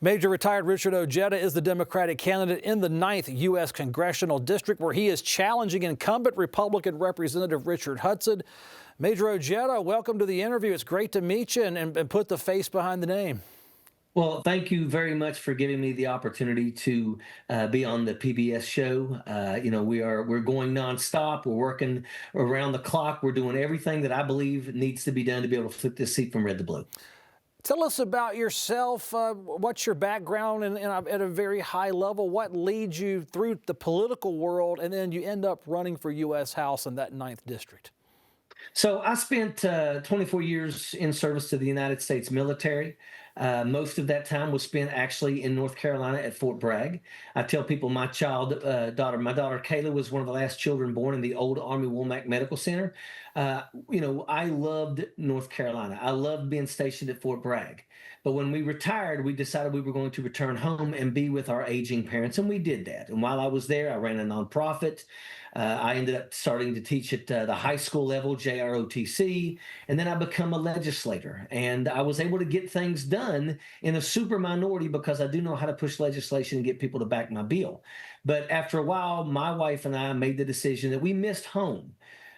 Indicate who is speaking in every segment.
Speaker 1: Major retired Richard Ojeda is the Democratic candidate in the 9th U.S. Congressional District, where he is challenging incumbent Republican Representative Richard Hudson. Major Ojeda, welcome to the interview. It's great to meet you and put the face behind the name.
Speaker 2: Well, thank you very much for giving me the opportunity to be on the PBS show. We're going nonstop. We're working around the clock. We're doing everything that I believe needs to be done to be able to flip this seat from red to blue.
Speaker 1: Tell us about yourself. What's your background at a very high level? What leads you through the political world, and then you end up running for U.S. House in that 9th District?
Speaker 2: So I spent 24 years in service to the United States military. Most of that time was spent actually in North Carolina at Fort Bragg. I tell people my daughter Kayla was one of the last children born in the old Army Womack Medical Center. I loved North Carolina. I loved being stationed at Fort Bragg. But when we retired, we decided we were going to return home and be with our aging parents, and we did that. And while I was there, I ran a nonprofit. I ended up starting to teach at the high school level, JROTC, and then I become a legislator. And I was able to get things done in a super minority because I do know how to push legislation and get people to back my bill. But after a while, my wife and I made the decision that we missed home.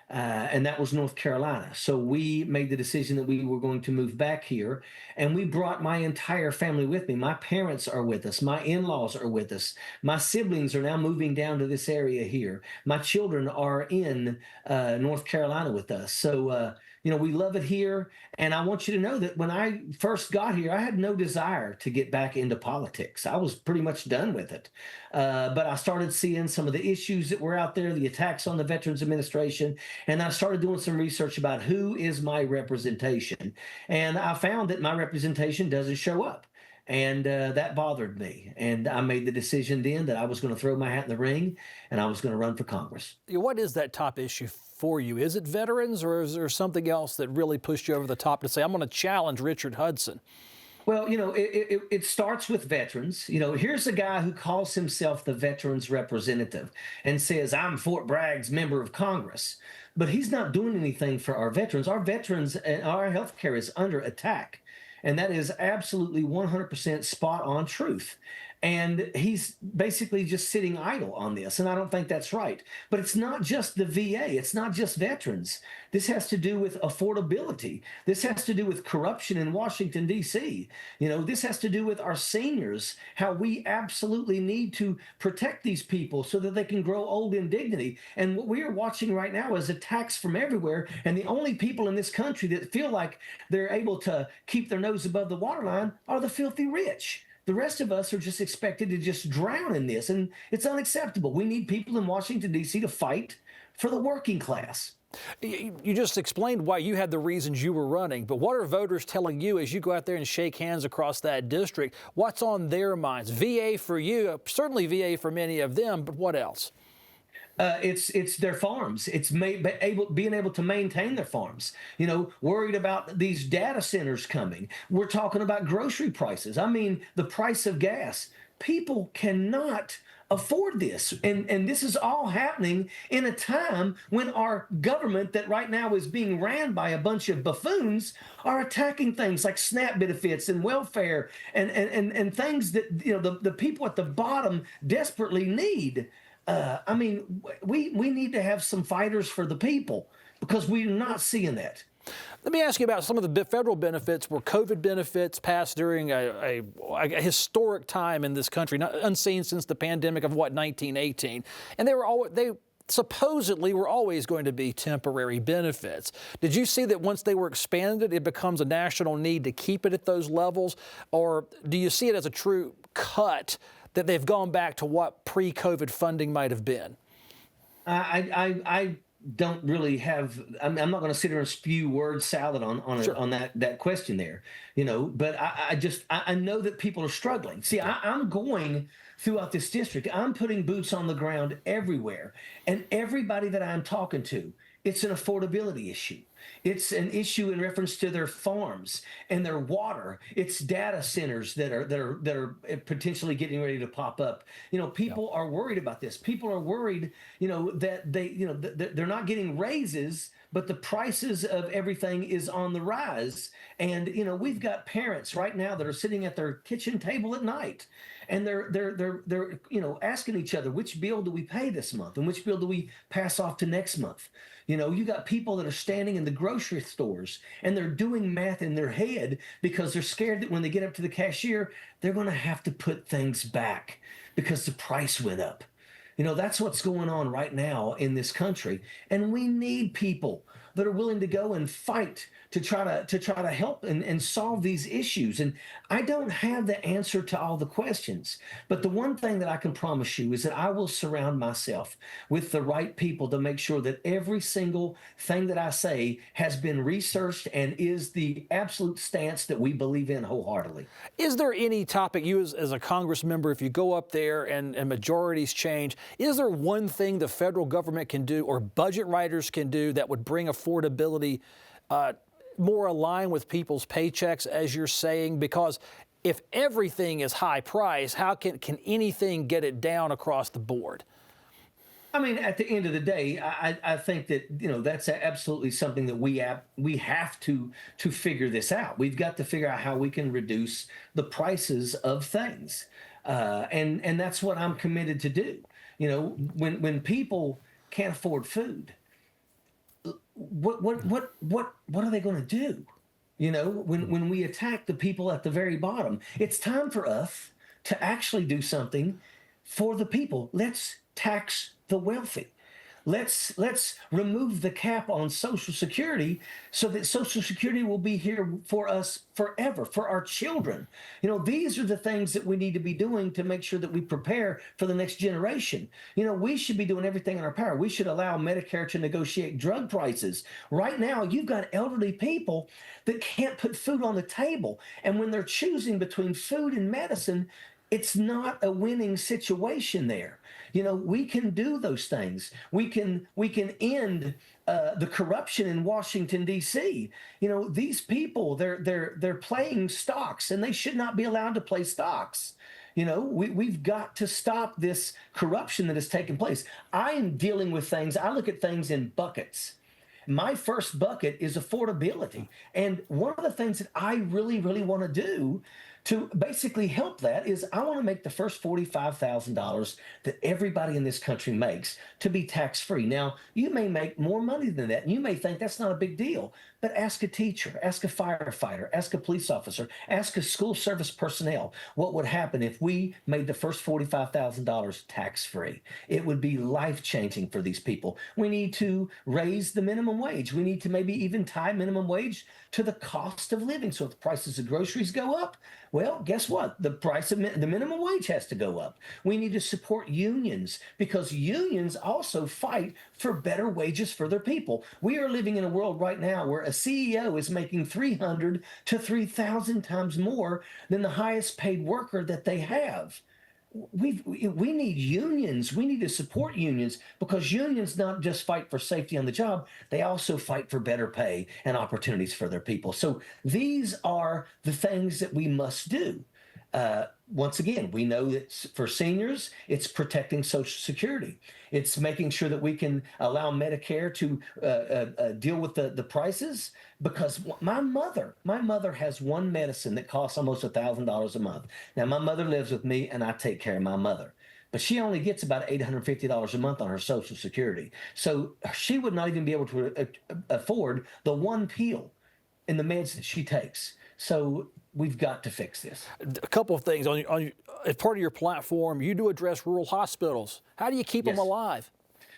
Speaker 2: And that was North Carolina. So we made the decision that we were going to move back here, and we brought my entire family with me. My parents are with us. My in-laws are with us. My siblings are now moving down to this area here. My children are in North Carolina with us. So, we love it here. And I want you to know that when I first got here, I had no desire to get back into politics. I was pretty much done with it. But I started seeing some of the issues that were out there, the attacks on the Veterans Administration, and I started doing some research about who is my representation. And I found that my representation doesn't show up. And that bothered me. And I made the decision then that I was going to throw my hat in the ring and I was going to run for Congress.
Speaker 1: What is that top issue for you? Is it veterans, or is there something else that really pushed you over the top to say, I'm going to challenge Richard Hudson?
Speaker 2: Well, it starts with veterans. Here's a guy who calls himself the veterans representative and says, I'm Fort Bragg's member of Congress. But he's not doing anything for our veterans. Our veterans and our health care is under attack. And that is absolutely 100% spot on truth. And he's basically just sitting idle on this. And I don't think that's right. But it's not just the VA. It's not just veterans. This has to do with affordability. This has to do with corruption in Washington, D.C. This has to do with our seniors, how we absolutely need to protect these people so that they can grow old in dignity. And what we are watching right now is attacks from everywhere. And the only people in this country that feel like they're able to keep their nose above the waterline are the filthy rich. The rest of us are just expected to just drown in this, and it's unacceptable. We need people in Washington, D.C. to fight for the working class.
Speaker 1: You just explained why you had the reasons you were running, but what are voters telling you as you go out there and shake hands across that district? What's on their minds? VA for you, certainly VA for many of them, but what else?
Speaker 2: It's their farms. It's being able to maintain their farms. Worried about these data centers coming. We're talking about grocery prices. I mean, the price of gas. People cannot afford this. And this is all happening in a time when our government that right now is being ran by a bunch of buffoons are attacking things like SNAP benefits and welfare and things that the people at the bottom desperately need. We need to have some fighters for the people because we're not seeing that.
Speaker 1: Let me ask you about some of the federal benefits. Were COVID benefits passed during a historic time in this country, not unseen since the pandemic of 1918, and they supposedly were always going to be temporary benefits. Did you see that once they were expanded, it becomes a national need to keep it at those levels, or do you see it as a true cut that they've gone back to what pre-COVID funding might have been?
Speaker 2: I don't really have. I'm not going to sit here and spew word salad on that question there, But I know that people are struggling. See, I'm going throughout this district. I'm putting boots on the ground everywhere, and everybody that I'm talking to, it's an affordability issue. It's an issue in reference to their farms and their water. It's data centers that are potentially getting ready to pop up. People are worried about this. People are worried, that they're not getting raises but the prices of everything is on the rise. And we've got parents right now that are sitting at their kitchen table at night, and they're asking each other, which bill do we pay this month, and which bill do we pass off to next month? You got people that are standing in the grocery stores and they're doing math in their head because they're scared that when they get up to the cashier, they're going to have to put things back because the price went up. That's what's going on right now in this country. And we need people that are willing to go and fight to try to help and solve these issues. And I don't have the answer to all the questions, but the one thing that I can promise you is that I will surround myself with the right people to make sure that every single thing that I say has been researched and is the absolute stance that we believe in wholeheartedly.
Speaker 1: Is there any topic, you as a Congress member, if you go up there and majorities change, is there one thing the federal government can do or budget writers can do that would bring affordability more aligned with people's paychecks, as you're saying? Because if everything is high price, how can anything get it down across the board?
Speaker 2: I mean, at the end of the day, I think that that's absolutely something that we have to figure this out. We've got to figure out how we can reduce the prices of things, and that's what I'm committed to do. When people can't afford food, what are they going to do? When we attack the people at the very bottom, it's time for us to actually do something for the people. Let's tax the wealthy. Let's remove the cap on Social Security so that Social Security will be here for us forever, for our children. These are the things that we need to be doing to make sure that we prepare for the next generation. We should be doing everything in our power. We should allow Medicare to negotiate drug prices. Right now, you've got elderly people that can't put food on the table. And when they're choosing between food and medicine, it's not a winning situation there. We can do those things. We can end the corruption in Washington, D.C. These people, they're playing stocks, and they should not be allowed to play stocks. We've got to stop this corruption that has taken place. I am dealing with things. I look at things in buckets. My first bucket is affordability. And one of the things that I really, really want to do to basically help that is I want to make the first $45,000 that everybody in this country makes to be tax-free. Now, you may make more money than that, and you may think that's not a big deal, but ask a teacher, ask a firefighter, ask a police officer, ask a school service personnel what would happen if we made the first $45,000 tax-free. It would be life-changing for these people. We need to raise the minimum wage. We need to maybe even tie minimum wage to the cost of living. So if the prices of groceries go up, well, guess what? The price of the minimum wage has to go up. We need to support unions because unions also fight for better wages for their people. We are living in a world right now where a CEO is making 300 to 3,000 times more than the highest paid worker that they have. We need unions. We need to support unions because unions not just fight for safety on the job, they also fight for better pay and opportunities for their people. So these are the things that we must do. Once again, we know that for seniors, it's protecting Social Security. It's making sure that we can allow Medicare to deal with the prices because my mother has one medicine that costs almost $1,000 a month. Now, my mother lives with me and I take care of my mother, but she only gets about $850 a month on her Social Security. So she would not even be able to afford the one pill in the meds that she takes. So we've got to fix this.
Speaker 1: A couple of things. As part of your platform, you do address rural hospitals. How do you keep them alive?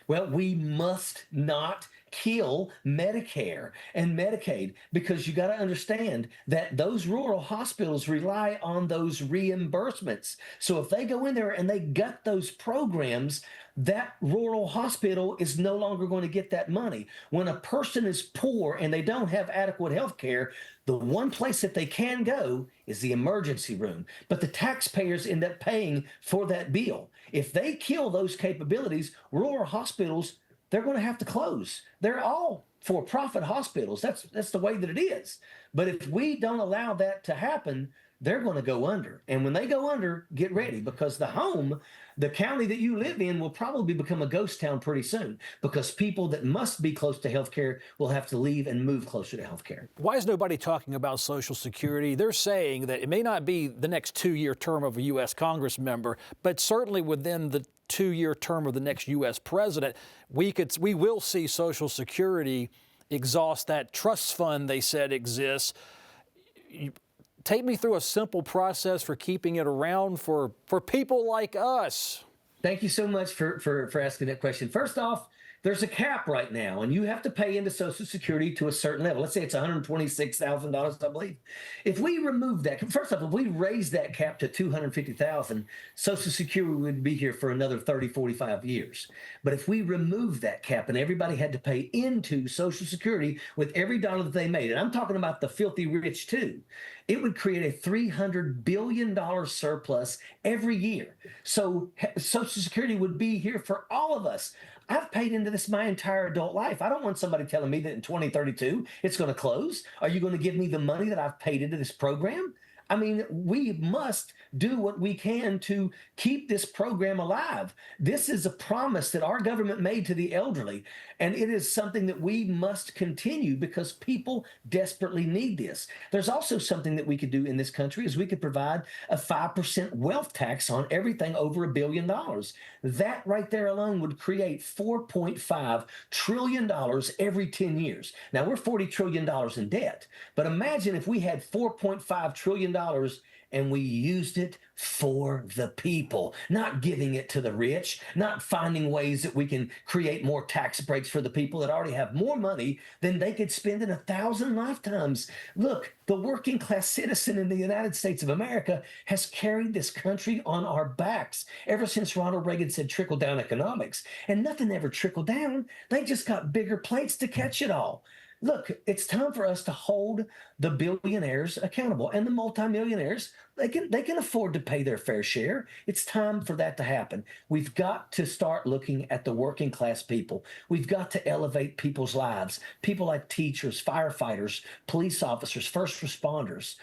Speaker 2: Well, we must not kill Medicare and Medicaid because you got to understand that those rural hospitals rely on those reimbursements. So if they go in there and they gut those programs, that rural hospital is no longer going to get that money. When a person is poor and they don't have adequate health care, the one place that they can go is the emergency room. But the taxpayers end up paying for that bill. If they kill those capabilities, rural hospitals, they're going to have to close. They're all for-profit hospitals. That's the way that it is. But if we don't allow that to happen, they're going to go under. And when they go under, get ready, because the county that you live in will probably become a ghost town pretty soon, because people that must be close to healthcare will have to leave and move closer to healthcare.
Speaker 1: Why is nobody talking about Social Security? They're saying that it may not be the next 2-year term of a U.S. Congress member, but certainly within the 2-year term of the next U.S. president, we will see Social Security exhaust that trust fund they said exists. Take me through a simple process for keeping it around for people like us.
Speaker 2: Thank you so much for asking that question. First off, there's a cap right now, and you have to pay into Social Security to a certain level. Let's say it's $126,000, I believe. If we remove that, first off, if we raise that cap to $250,000, Social Security would be here for another 30, 45 years. But if we remove that cap and everybody had to pay into Social Security with every dollar that they made, and I'm talking about the filthy rich too, it would create a $300 billion surplus every year. So Social Security would be here for all of us. I've paid into this my entire adult life. I don't want somebody telling me that in 2032 it's going to close. Are you going to give me the money that I've paid into this program? I mean, we must do what we can to keep this program alive. This is a promise that our government made to the elderly, and it is something that we must continue because people desperately need this. There's also something that we could do in this country is we could provide a 5% wealth tax on everything over $1 billion. That right there alone would create $4.5 trillion every 10 years. Now, we're $40 trillion in debt, but imagine if we had $4.5 trillion and we used it for the people, not giving it to the rich, not finding ways that we can create more tax breaks for the people that already have more money than they could spend in 1,000 lifetimes. Look, the working class citizen in the United States of America has carried this country on our backs ever since Ronald Reagan said trickle down economics, and nothing ever trickled down. They just got bigger plates to catch it all. Look, it's time for us to hold the billionaires accountable, and the multimillionaires, they can afford to pay their fair share. It's time for that to happen. We've got to start looking at the working class people. We've got to elevate people's lives. People like teachers, firefighters, police officers, first responders,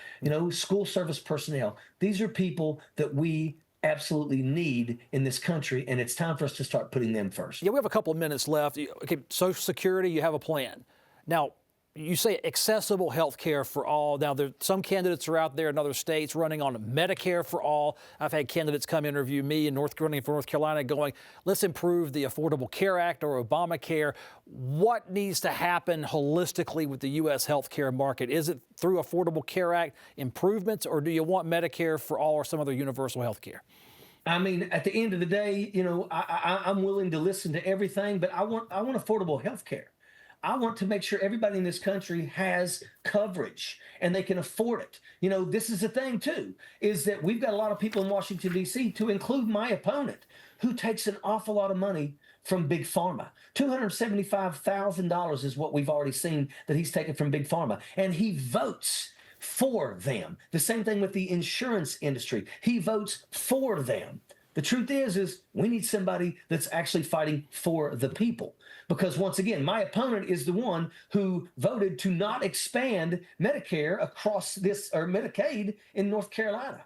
Speaker 2: school service personnel. These are people that we absolutely need in this country, and it's time for us to start putting them first.
Speaker 1: Yeah, we have a couple of minutes left. Okay, Social Security, you have a plan. Now, you say accessible health care for all. Now, some candidates are out there in other states running on Medicare for all. I've had candidates come interview me running for North Carolina going, let's improve the Affordable Care Act or Obamacare. What needs to happen holistically with the U.S. health care market? Is it through Affordable Care Act improvements, or do you want Medicare for all or some other universal health care?
Speaker 2: I mean, at the end of the day, I'm willing to listen to everything, but I want affordable health care. I want to make sure everybody in this country has coverage and they can afford it. This is the thing, too, is that we've got a lot of people in Washington, D.C., to include my opponent, who takes an awful lot of money from Big Pharma. $275,000 is what we've already seen that he's taken from Big Pharma. And he votes for them. The same thing with the insurance industry. He votes for them. The truth is we need somebody that's actually fighting for the people. Because once again, my opponent is the one who voted to not expand Medicare across or Medicaid in North Carolina.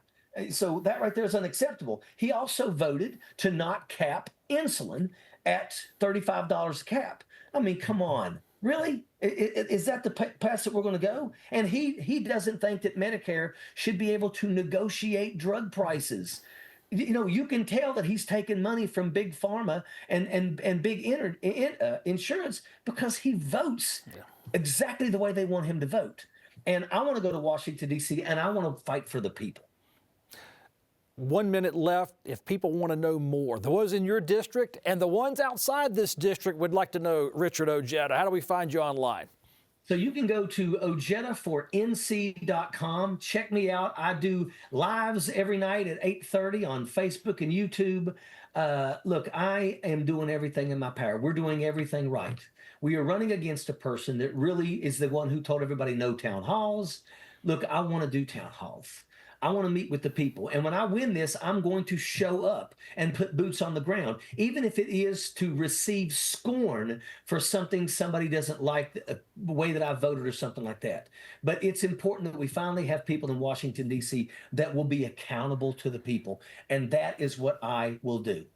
Speaker 2: So that right there is unacceptable. He also voted to not cap insulin at $35 a cap. I mean, come on. Really? Is that the path that we're going to go? And he doesn't think that Medicare should be able to negotiate drug prices. You can tell that he's taking money from Big Pharma and big insurance because he votes exactly the way they want him to vote. And I want to go to Washington, D.C., and I want to fight for the people.
Speaker 1: 1 minute left. If people want to know more, the ones in your district and the ones outside this district would like to know Richard Ojeda. How do we find you online?
Speaker 2: So you can go to ojedafornc.com. Check me out. I do lives every night at 8:30 on Facebook and YouTube. Look, I am doing everything in my power. We're doing everything right. We are running against a person that really is the one who told everybody no town halls. Look, I want to do town halls. I want to meet with the people. And when I win this, I'm going to show up and put boots on the ground, even if it is to receive scorn for something somebody doesn't like, the way that I voted or something like that. But it's important that we finally have people in Washington, D.C. that will be accountable to the people. And that is what I will do.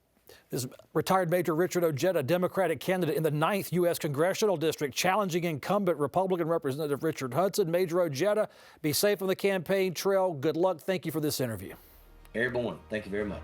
Speaker 1: This is retired Major Richard Ojeda, Democratic candidate in the 9th U.S. Congressional District, challenging incumbent Republican Representative Richard Hudson. Major Ojeda, be safe on the campaign trail. Good luck. Thank you for this interview.
Speaker 2: Airborne, thank you very much.